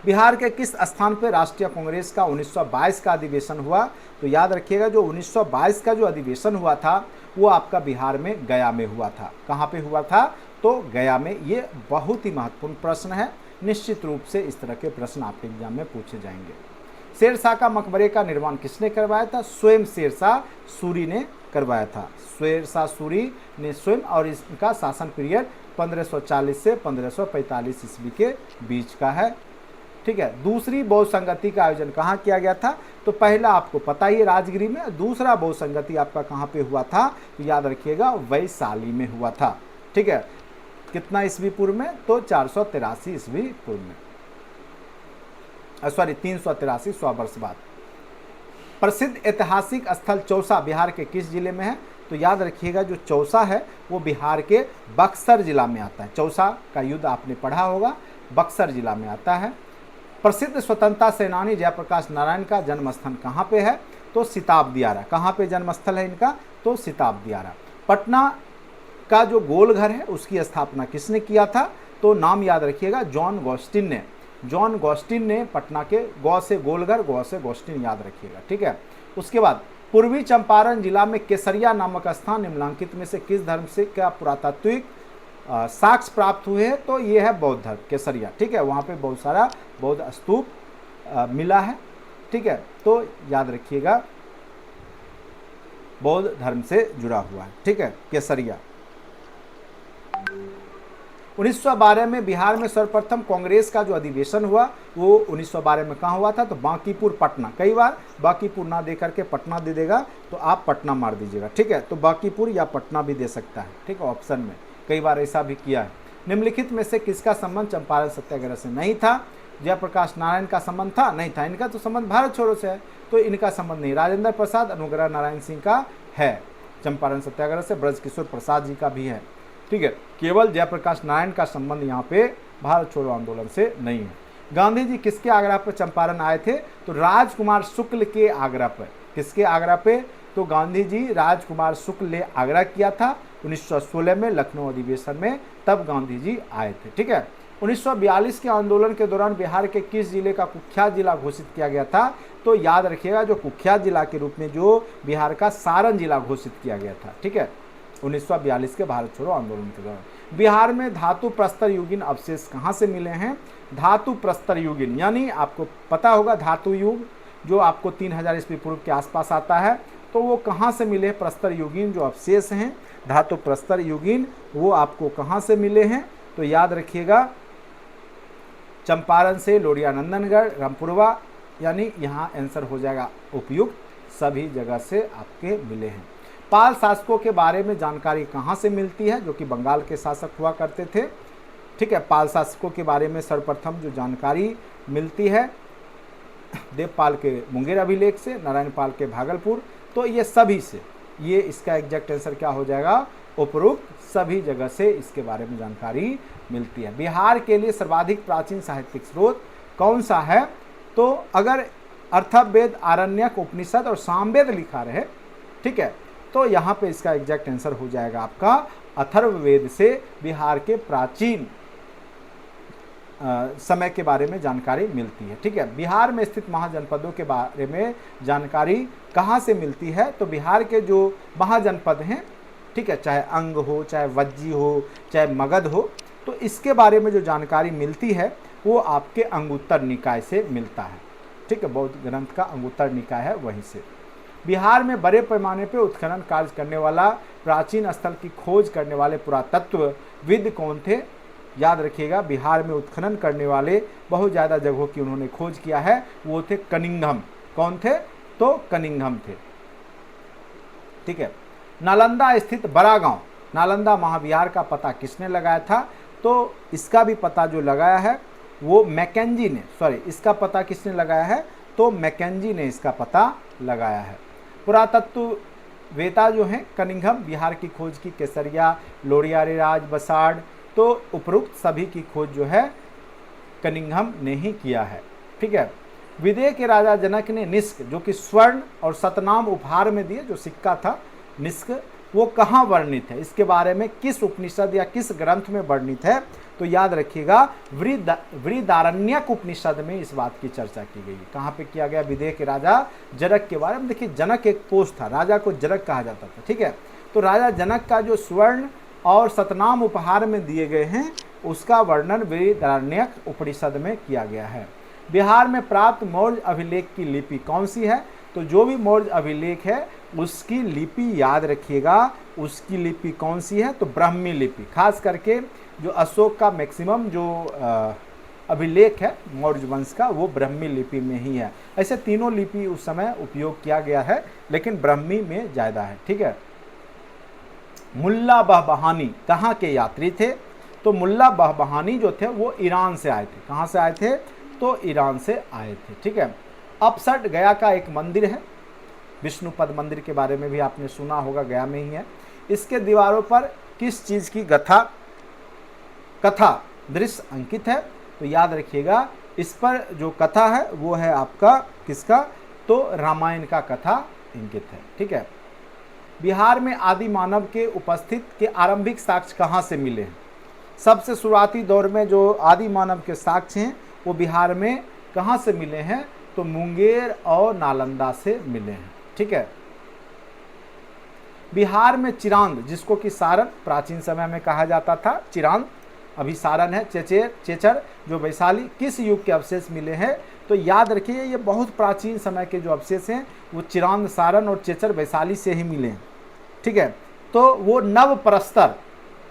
बिहार के किस स्थान पर राष्ट्रीय कांग्रेस का 1922 का अधिवेशन हुआ, तो याद रखिएगा जो 1922 का जो अधिवेशन हुआ था वो आपका बिहार में गया में हुआ था। कहाँ पे हुआ था, तो गया में। ये बहुत ही महत्वपूर्ण प्रश्न है, निश्चित रूप से इस तरह के प्रश्न आपके एग्जाम में पूछे जाएंगे। शेरशाह का मकबरे का निर्माण किसने करवाया था, स्वयं शेरशाह सूरी ने करवाया था। शेरशाह सूरी ने स्वयं, और इसका शासन पीरियड 1540 से 1545 ईस्वी के बीच का है, ठीक है। दूसरी बौद्ध संगति का आयोजन कहाँ किया गया था, तो पहला आपको पता ही है राजगिरी में, दूसरा बौद्ध संगति आपका कहाँ पे हुआ था, तो याद रखिएगा वैशाली में हुआ था, ठीक है। कितना ईस्वी पूर्व में, तो 483 ईस्वी पूर्व में, सॉरी 383, 100 वर्ष बाद। प्रसिद्ध ऐतिहासिक स्थल चौसा बिहार के किस जिले में है, तो याद रखिएगा जो चौसा है वो बिहार के बक्सर जिला में आता है। चौसा का युद्ध आपने पढ़ा होगा, बक्सर जिला में आता है। प्रसिद्ध स्वतंत्रता सेनानी जयप्रकाश नारायण का जन्मस्थान कहाँ पे है, तो सिताब दियारा। कहाँ पे जन्मस्थल है इनका, तो सिताब दियारा। पटना का जो गोलघर है उसकी स्थापना किसने किया था, तो नाम याद रखिएगा जॉन गॉस्टिन ने। जॉन गॉस्टिन ने पटना के, गौ से गोलघर, गौ से गॉस्टिन याद रखिएगा, ठीक है। उसके बाद पूर्वी चंपारण जिला में केसरिया नामक स्थान निम्नलिखित में से किस धर्म से क्या पुरातात्विक साक्ष्य प्राप्त हुए हैं तो ये है बौद्ध धर्म केसरिया। ठीक है, वहाँ पे बहुत सारा बौद्ध स्तूप मिला है। ठीक है, तो याद रखिएगा बौद्ध धर्म से जुड़ा हुआ है। ठीक है, केसरिया। 1912 में बिहार में सर्वप्रथम कांग्रेस का जो अधिवेशन हुआ वो 1912 में कहाँ हुआ था, तो बांकीपुर पटना। कई बार बांकीपुर ना दे करके पटना दे देगा तो आप पटना मार दीजिएगा। ठीक है, तो बांकीपुर या पटना भी दे सकता है। ठीक है, ऑप्शन में कई बार ऐसा भी किया है। निम्नलिखित में से किसका संबंध चंपारण सत्याग्रह से नहीं था? जयप्रकाश नारायण का संबंध था? नहीं था। इनका तो संबंध भारत छोड़ो से है, तो इनका संबंध नहीं। राजेंद्र प्रसाद अनुग्रह नारायण सिंह का है चंपारण सत्याग्रह से, ब्रजकिशोर प्रसाद जी का भी है। ठीक है, केवल जयप्रकाश नारायण का संबंध यहाँ पे भारत छोड़ो आंदोलन से नहीं है। गांधी जी किसके आग्रह पर चंपारण आए थे? तो राजकुमार शुक्ल के आग्रह पर। किसके आग्रह पे? तो गांधी जी राजकुमार शुक्ल ने आग्रह किया था 1916 में लखनऊ अधिवेशन में, तब गांधी जी आए थे। ठीक है, 1942 के आंदोलन के दौरान बिहार के किस जिले का कुख्यात जिला घोषित किया गया था? तो याद रखिएगा जो कुख्यात जिला के रूप में जो बिहार का सारण जिला घोषित किया गया था। ठीक है, 1942 के भारत छोड़ो आंदोलन के दौरान। बिहार में धातु प्रस्तर युगीन अवशेष कहाँ से मिले हैं? धातु प्रस्तर युगीन यानी आपको पता होगा धातु युग जो आपको 3000 ईस्वी पूर्व के आसपास आता है, तो वो कहाँ से मिले? प्रस्तर युगीन जो अवशेष हैं धातु प्रस्तर युगीन वो आपको कहाँ से मिले हैं? तो याद रखिएगा चंपारण से, लोरिया नंदनगढ़, रामपुरवा, यानी यहाँ आंसर हो जाएगा उपयुक्त, सभी जगह से आपके मिले हैं। पाल शासकों के बारे में जानकारी कहाँ से मिलती है? जो कि बंगाल के शासक हुआ करते थे। ठीक है, पाल शासकों के बारे में सर्वप्रथम जो जानकारी मिलती है देवपाल के मुंगेर अभिलेख से, नारायण पाल के भागलपुर, तो ये सभी से, ये इसका एग्जैक्ट आंसर क्या हो जाएगा? उपरोक्त सभी जगह से इसके बारे में जानकारी मिलती है। बिहार के लिए सर्वाधिक प्राचीन साहित्यिक स्रोत कौन सा है? तो अगर अथर्ववेद, आरण्यक, उपनिषद और सामवेद लिखा रहे, ठीक है, तो यहाँ पे इसका एग्जैक्ट आंसर हो जाएगा आपका अथर्ववेद से बिहार के प्राचीन समय के बारे में जानकारी मिलती है। ठीक है, बिहार में स्थित महाजनपदों के बारे में जानकारी कहाँ से मिलती है? तो बिहार के जो महाजनपद हैं, ठीक है, चाहे अंग हो, चाहे वज्जी हो, चाहे मगध हो, तो इसके बारे में जो जानकारी मिलती है वो आपके अंगुत्तर निकाय से मिलता है। ठीक है, बौद्ध ग्रंथ का अंगुत्तर निकाय है वहीं से। बिहार में बड़े पैमाने पर उत्खनन कार्य करने वाला, प्राचीन स्थल की खोज करने वाले पुरातत्वविद कौन थे? याद रखिएगा बिहार में उत्खनन करने वाले बहुत ज़्यादा जगहों की उन्होंने खोज किया है, वो थे कनिंघम। कौन थे? तो कनिंघम थे। ठीक है, नालंदा स्थित बड़ा गांव, नालंदा महाविहार का पता किसने लगाया था? तो इसका भी पता जो लगाया है वो मैकेंजी ने, सॉरी इसका पता किसने लगाया है? तो मैकेंजी ने इसका पता लगाया है। पुरातत्ववेता जो हैं कनिंघम, बिहार की खोज की केसरिया, लोरियारीराज, बसाड़, तो उपरोक्त सभी की खोज जो है कनिंघम ने ही किया है। ठीक है, विदेह के राजा जनक ने निष्क जो कि स्वर्ण और सतनाम उपहार में दिए, जो सिक्का था निष्क, वो कहाँ वर्णित है? इसके बारे में किस उपनिषद या किस ग्रंथ में वर्णित है? तो याद रखिएगा बृहदारण्यक उपनिषद में इस बात की चर्चा की गई। कहाँ पे किया गया? विदेह के राजा जनक के बारे में। देखिए जनक एक पोस्ट था, राजा को जनक कहा जाता था। ठीक है, तो राजा जनक का जो स्वर्ण और सतनाम उपहार में दिए गए हैं उसका वर्णन बृहदारण्यक उपनिषद में किया गया है। बिहार में प्राप्त मौर्य अभिलेख की लिपि कौन सी है? तो जो भी मौर्य अभिलेख है उसकी लिपि याद रखिएगा, उसकी लिपि कौन सी है? तो ब्राह्मी लिपि। खास करके जो अशोक का मैक्सिमम जो अभिलेख है मौर्य वंश का वो ब्राह्मी लिपि में ही है। ऐसे तीनों लिपि उस समय उपयोग किया गया है लेकिन ब्राह्मी में ज़्यादा है। ठीक है, मुल्ला बहबहानी कहाँ के यात्री थे? तो मुल्ला बहबहानी जो थे वो ईरान से आए थे। कहाँ से आए थे? तो ईरान से आए थे। ठीक है, अपसट गया का एक मंदिर है, विष्णुपद मंदिर के बारे में भी आपने सुना होगा, गया में ही है। इसके दीवारों पर किस चीज़ की कथा दृश्य अंकित है? तो याद रखिएगा इस पर जो कथा है वो है आपका किसका? तो रामायण का कथा अंकित है। ठीक है, बिहार में आदि मानव के उपस्थित के आरंभिक साक्ष्य कहाँ से मिले हैं? सबसे शुरुआती दौर में जो आदि मानव के साक्ष्य हैं वो बिहार में कहाँ से मिले हैं? तो मुंगेर और नालंदा से मिले हैं। ठीक है, बिहार में चिरांद, जिसको कि सारण प्राचीन समय में कहा जाता था, चिरांद अभी सारण है, चेचर जो वैशाली, किस युग के अवशेष मिले हैं? तो याद रखिए ये बहुत प्राचीन समय के जो अवशेष हैं वो चिरांद, सारण और चेचर वैशाली से ही मिले हैं। ठीक है, तो वो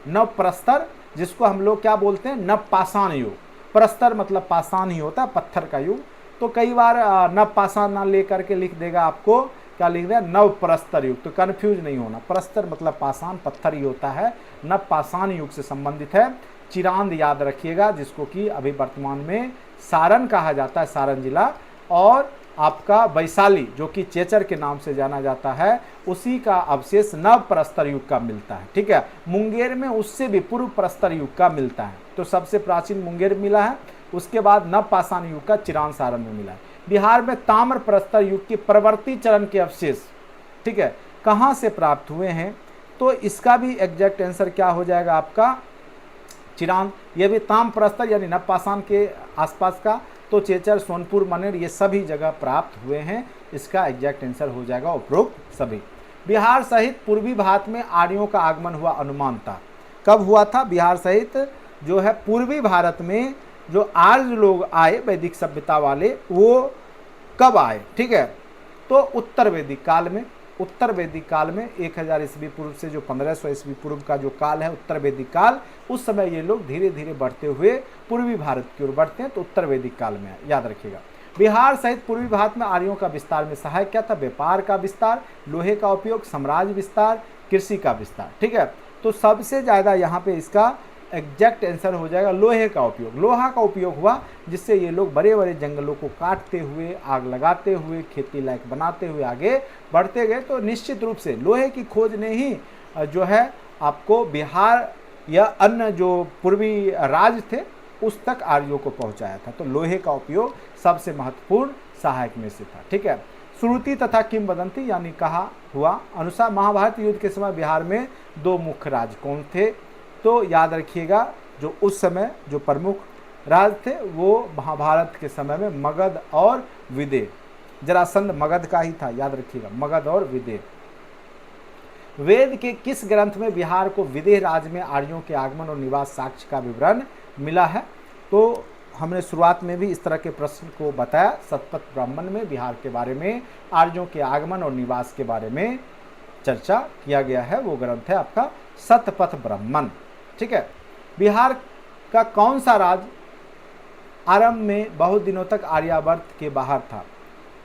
नवप्रस्तर जिसको हम लोग क्या बोलते हैं, नवपाषाण युग। प्रस्तर मतलब पाषाण ही होता है, पत्थर का युग। तो कई बार नवपाषाण ना लेकर के लिख देगा, आपको क्या लिख देगा, नवप्रस्तर युग। तो कन्फ्यूज नहीं होना, प्रस्तर मतलब पाषाण पत्थर ही होता है, नवपाषाण युग से संबंधित है। चिरांद याद रखिएगा, जिसको कि अभी वर्तमान में सारण कहा जाता है, सारण जिला। और आपका वैशाली जो कि चेचर के नाम से जाना जाता है, उसी का अवशेष नवप्रस्तर युग का मिलता है। ठीक है, मुंगेर में उससे भी पूर्व प्रस्तर युग का मिलता है। तो सबसे प्राचीन मुंगेर मिला है, उसके बाद नवपाषाण युग का चिरांद सारण में मिला है। बिहार में ताम्र प्रस्तर युग के प्रवर्ती चरण के अवशेष, ठीक है, कहाँ से प्राप्त हुए हैं? तो इसका भी एग्जैक्ट आंसर क्या हो जाएगा आपका, चिरांद। ये भी ताम्र प्रस्तर यानी नवपाषाण के आसपास का। तो चेचर, सोनपुर, मनेर ये सभी जगह प्राप्त हुए हैं। इसका एग्जैक्ट आंसर हो जाएगा उपरोक्त सभी। बिहार सहित पूर्वी भारत में आर्यों का आगमन हुआ अनुमान था, कब हुआ था? बिहार सहित जो है पूर्वी भारत में जो आर्य लोग आए वैदिक सभ्यता वाले, वो कब आए? ठीक है, तो उत्तर वैदिक काल में। उत्तर वैदिक काल में 1000 ईस्वी पूर्व से जो 1500 ईस्वी पूर्व का जो काल है उत्तर वैदिक काल, उस समय ये लोग धीरे धीरे बढ़ते हुए पूर्वी भारत की ओर बढ़ते हैं, तो उत्तर वैदिक काल में याद रखिएगा। बिहार सहित पूर्वी भारत में आर्यों का विस्तार में सहायक क्या था? व्यापार का विस्तार, लोहे का उपयोग, साम्राज्य विस्तार, कृषि का विस्तार। ठीक है, तो सबसे ज़्यादा यहाँ पे इसका एग्जैक्ट आंसर हो जाएगा लोहे का उपयोग। लोहा का उपयोग हुआ, जिससे ये लोग बड़े बड़े जंगलों को काटते हुए, आग लगाते हुए, खेती लायक बनाते हुए आगे बढ़ते गए। तो निश्चित रूप से लोहे की खोज ने ही जो है आपको बिहार या अन्य जो पूर्वी राज्य थे उस तक आर्यों को पहुंचाया था। तो लोहे का उपयोग सबसे महत्वपूर्ण सहायक में से था। ठीक है, श्रुति तथा किंवदंती यानी कहा हुआ अनुसार महाभारत युद्ध के समय बिहार में 2 मुख्य राज्य कौन थे? तो याद रखिएगा, जो उस समय जो प्रमुख राज्य थे वो महाभारत के समय में मगध और विदेह। जरासंध मगध का ही था, याद रखिएगा, मगध और विदेह। वेद के किस ग्रंथ में बिहार को विदेह राज्य में आर्यों के आगमन और निवास साक्ष्य का विवरण मिला है? तो हमने शुरुआत में भी इस तरह के प्रश्न को बताया। शतपथ ब्राह्मण में बिहार के बारे में, आर्यों के आगमन और निवास के बारे में चर्चा किया गया है। वो ग्रंथ है आपका शतपथ ब्राह्मण। ठीक है, बिहार का कौन सा राज्य आरंभ में बहुत दिनों तक आर्यावर्त के बाहर था?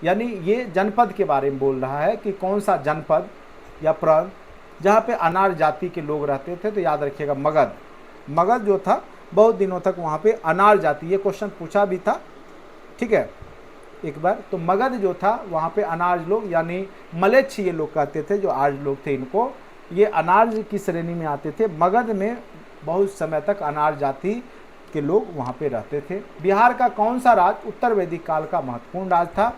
यानी ये जनपद के बारे में बोल रहा है कि कौन सा जनपद या प्रांत जहाँ पे अनार जाति के लोग रहते थे। तो याद रखिएगा मगध। मगध जो था बहुत दिनों तक वहाँ पे अनार जाति, ये क्वेश्चन पूछा भी था, ठीक है, एक बार। तो मगध जो था वहाँ पे अनार्य लोग यानी मलेच्छ ये लोग कहते थे, जो आर्य लोग थे इनको, ये अनार्य की श्रेणी में आते थे। मगध में बहुत समय तक अनार्य जाति के लोग वहाँ पे रहते थे। बिहार का कौन सा राज्य उत्तर वैदिक काल का महत्वपूर्ण राज्य था?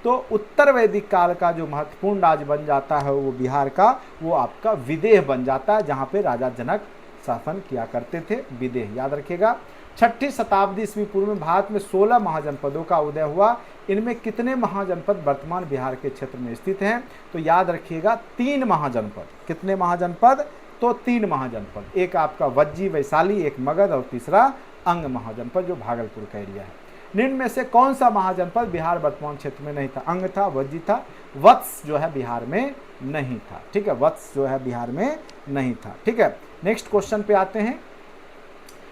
तो उत्तर वैदिक काल का जो महत्वपूर्ण राज्य बन जाता है वो बिहार का, वो आपका विदेह बन जाता है, जहाँ पे राजा जनक शासन किया करते थे। विदेह याद रखिएगा। 6ठी शताब्दी ईस्वी पूर्व में भारत में 16 महाजनपदों का उदय हुआ। इनमें कितने महाजनपद वर्तमान बिहार के क्षेत्र में स्थित हैं? तो याद रखिएगा 3 महाजनपद। कितने महाजनपद? तो 3 महाजनपद। एक आपका वज्जी वैशाली, एक मगध और तीसरा अंग महाजनपद जो भागलपुर का एरिया है। निम्न में से कौन सा महाजनपद बिहार वर्तमान क्षेत्र में नहीं था? अंग था, वज्जी था, वत्स जो है बिहार में नहीं था। ठीक है, वत्स जो है बिहार में नहीं था। ठीक है, नेक्स्ट क्वेश्चन पे आते हैं।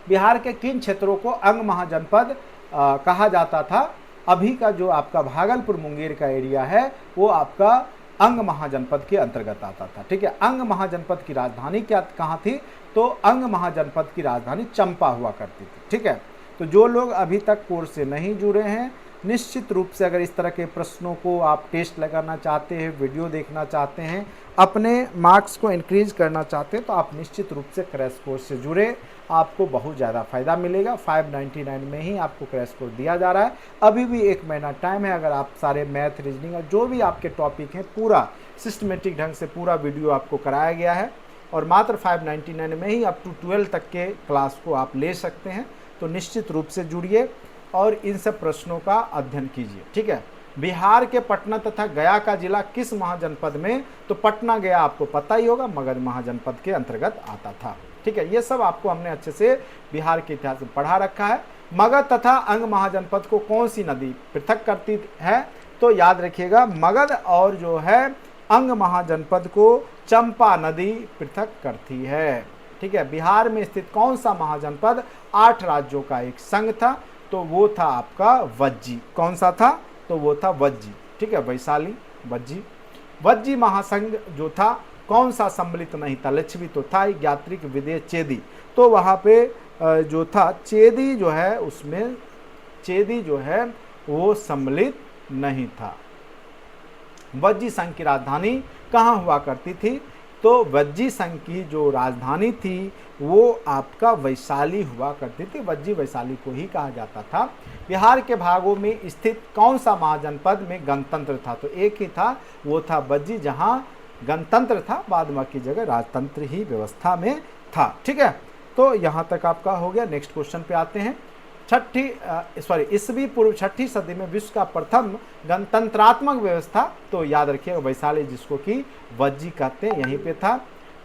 बिहार के किन क्षेत्रों को अंग महाजनपद कहा जाता था? अभी का जो आपका भागलपुर मुंगेर का एरिया है वो आपका अंग महाजनपद के अंतर्गत आता था। ठीक है, अंग महाजनपद की राजधानी क्या कहाँ थी? तो अंग महाजनपद की राजधानी चंपा हुआ करती थी। ठीक है, तो जो लोग अभी तक कोर्स से नहीं जुड़े हैं, निश्चित रूप से अगर इस तरह के प्रश्नों को आप टेस्ट लगाना चाहते हैं, वीडियो देखना चाहते हैं, अपने मार्क्स को इंक्रीज करना चाहते हैं, तो आप निश्चित रूप से क्रैश कोर्स से जुड़े, आपको बहुत ज़्यादा फ़ायदा मिलेगा। 599 में ही आपको क्रैश कोर्स दिया जा रहा है। अभी भी 1 महीना टाइम है। अगर आप सारे मैथ, रीजनिंग और जो भी आपके टॉपिक हैं पूरा सिस्टमेटिक ढंग से पूरा वीडियो आपको कराया गया है, और मात्र 599 में ही अप टू 12 तक के क्लास को आप ले सकते हैं। तो निश्चित रूप से जुड़िए और इन सब प्रश्नों का अध्ययन कीजिए। ठीक है, बिहार के पटना तथा गया का जिला किस महाजनपद में, तो पटना गया आपको पता ही होगा मगध महाजनपद के अंतर्गत आता था। ठीक है, ये सब आपको हमने अच्छे से बिहार के इतिहास में पढ़ा रखा है। मगध तथा अंग महाजनपद को कौन सी नदी पृथक करती है, तो याद रखिएगा मगध और जो है अंग महाजनपद को चंपा नदी पृथक करती है। ठीक है, बिहार में स्थित कौन सा महाजनपद 8 राज्यों का एक संघ था, तो वो था आपका वज्जी। कौन सा था, तो वो था वज्जी। ठीक है, वैशाली, वज्जी। वज्जी महासंघ जो था कौन सा सम्मिलित नहीं था, लिच्छवी तो था, ज्ञात्रिक, विदेह, चेदी, तो वहाँ पे जो था चेदी जो है, उसमें चेदी जो है वो सम्मिलित नहीं था। वज्जी संघ की राजधानी कहाँ हुआ करती थी, तो वज्जी संघ की जो राजधानी थी वो आपका वैशाली हुआ करती थी। वज्जी वैशाली को ही कहा जाता था। बिहार के भागों में स्थित कौन सा महाजनपद में गणतंत्र था, तो एक ही था, वो था वज्जी, जहाँ गणतंत्र था, बाद में की जगह राजतंत्र ही व्यवस्था में था। ठीक है, तो यहाँ तक आपका हो गया। नेक्स्ट क्वेश्चन पे आते हैं। ईसवी पूर्व 6ठी सदी में विश्व का प्रथम गणतंत्रात्मक व्यवस्था, तो याद रखिएगा वैशाली, जिसको कि वज्जी कहते हैं, यहीं पे था।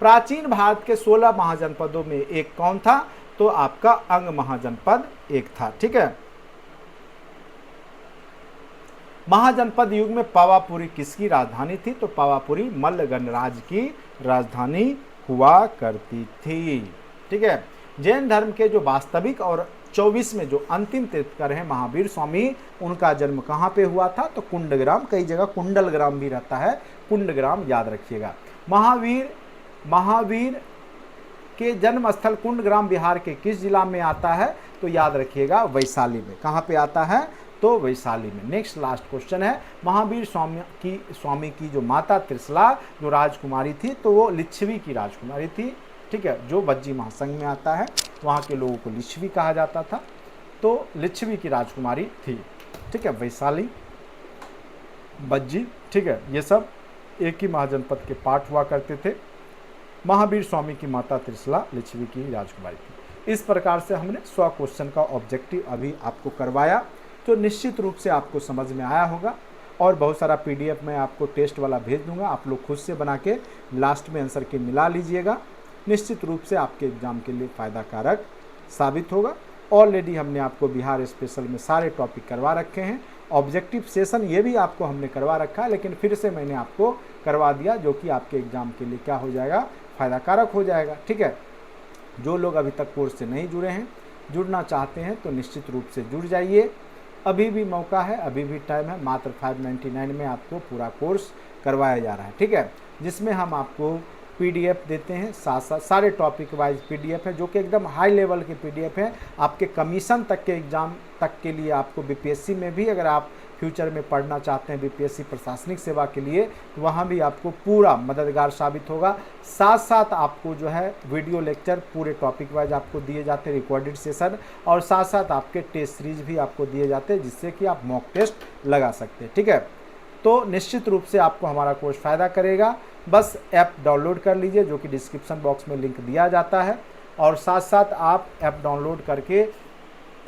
प्राचीन भारत के 16 महाजनपदों में एक कौन था, तो आपका अंग महाजनपद एक था। ठीक है, महाजनपद युग में पावापुरी किसकी राजधानी थी, तो पावापुरी मल्ल गणराज की राजधानी हुआ करती थी। ठीक है, जैन धर्म के जो वास्तविक और 24 में जो अंतिम तीर्थकर हैं महावीर स्वामी, उनका जन्म कहाँ पे हुआ था, तो कुंडग्राम, कई जगह कुंडलग्राम भी रहता है, कुंडग्राम याद रखिएगा। महावीर के जन्म स्थल कुंडग्राम बिहार के किस जिला में आता है, तो याद रखिएगा वैशाली में। कहाँ पे आता है, तो वैशाली में। नेक्स्ट लास्ट क्वेश्चन है, महावीर स्वामी की जो माता त्रिशला जो राजकुमारी थी, तो वो लिच्छवी की राजकुमारी थी। ठीक है, जो वज्जी महासंघ में आता है, वहाँ के लोगों को लिच्छवी कहा जाता था, तो लिच्छवी की राजकुमारी थी। ठीक है, वैशाली, वज्जी, ठीक है, ये सब एक ही महाजनपद के पार्ट हुआ करते थे। महावीर स्वामी की माता त्रिशला लिच्छवी की राजकुमारी थी। इस प्रकार से हमने 100 क्वेश्चन का ऑब्जेक्टिव अभी आपको करवाया, तो निश्चित रूप से आपको समझ में आया होगा। और बहुत सारा PDF मैं आपको टेस्ट वाला भेज दूंगा, आप लोग खुद से बना के लास्ट में आंसर के मिला लीजिएगा। निश्चित रूप से आपके एग्जाम के लिए फ़ायदा कारक साबित होगा। ऑलरेडी हमने आपको बिहार स्पेशल में सारे टॉपिक करवा रखे हैं। ऑब्जेक्टिव सेशन ये भी आपको हमने करवा रखा है, लेकिन फिर से मैंने आपको करवा दिया, जो कि आपके एग्ज़ाम के लिए क्या हो जाएगा, फ़ायदा कारक हो जाएगा। ठीक है, जो लोग अभी तक कोर्स से नहीं जुड़े हैं, जुड़ना चाहते हैं, तो निश्चित रूप से जुड़ जाइए। अभी भी मौका है, अभी भी टाइम है। मात्र 599 में आपको पूरा कोर्स करवाया जा रहा है। ठीक है, जिसमें हम आपको PDF देते हैं, साथ साथ सारे टॉपिक वाइज PDF है, जो कि एकदम हाई लेवल के PDF है। आपके कमीशन तक के एग्ज़ाम तक के लिए आपको BPSC में भी अगर आप फ्यूचर में पढ़ना चाहते हैं, BPSC प्रशासनिक सेवा के लिए, तो वहाँ भी आपको पूरा मददगार साबित होगा। साथ साथ आपको जो है वीडियो लेक्चर पूरे टॉपिक वाइज आपको दिए जाते हैं, रिकॉर्डेड सेशन, और साथ साथ आपके टेस्ट सीरीज भी आपको दिए जाते हैं, जिससे कि आप मॉक टेस्ट लगा सकते हैं। ठीक है, तो निश्चित रूप से आपको हमारा कोर्स फ़ायदा करेगा। बस ऐप डाउनलोड कर लीजिए, जो कि डिस्क्रिप्शन बॉक्स में लिंक दिया जाता है, और साथ साथ आप ऐप डाउनलोड करके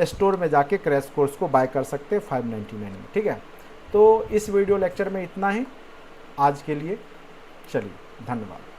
स्टोर में जाके क्रैश कोर्स को बाय कर सकते हैं 599 में। ठीक है, तो इस वीडियो लेक्चर में इतना ही आज के लिए। चलिए, धन्यवाद।